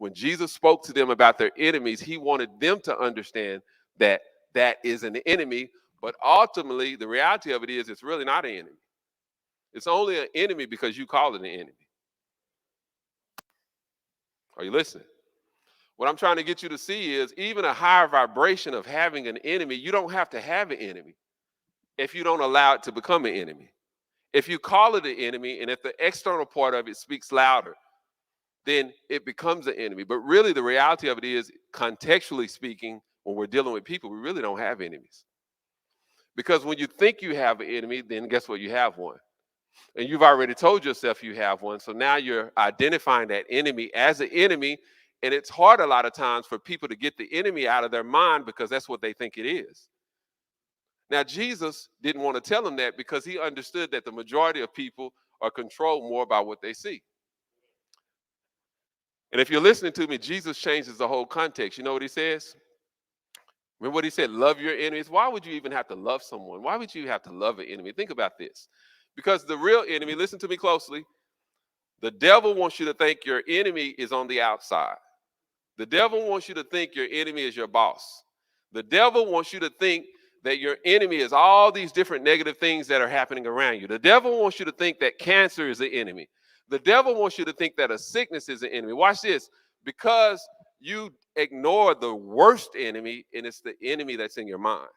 when Jesus spoke to them about their enemies, he wanted them to understand that that is an enemy. But ultimately, the reality of it is it's really not an enemy. It's only an enemy because you call it an enemy. Are you listening? What I'm trying to get you to see is even a higher vibration of having an enemy, you don't have to have an enemy if you don't allow it to become an enemy. If you call it an enemy and if the external part of it speaks louder, then it becomes an enemy. But really, the reality of it is, contextually speaking, when we're dealing with people, we really don't have enemies. Because when you think you have an enemy, then guess what? You have one. And you've already told yourself you have one. So now you're identifying that enemy as an enemy. And it's hard a lot of times for people to get the enemy out of their mind because that's what they think it is. Now, Jesus didn't want to tell them that because he understood that the majority of people are controlled more by what they see. And if you're listening to me, Jesus changes the whole context. You know what he says? Remember what he said? Love your enemies. Why would you even have to love someone? Why would you have to love an enemy? Think about this. Because the real enemy, listen to me closely, the devil wants you to think your enemy is on the outside. The devil wants you to think your enemy is your boss. The devil wants you to think that your enemy is all these different negative things that are happening around you. The devil wants you to think that cancer is the enemy. The devil wants you to think that a sickness is an enemy. Watch this. Because you ignore the worst enemy, and it's the enemy that's in your mind.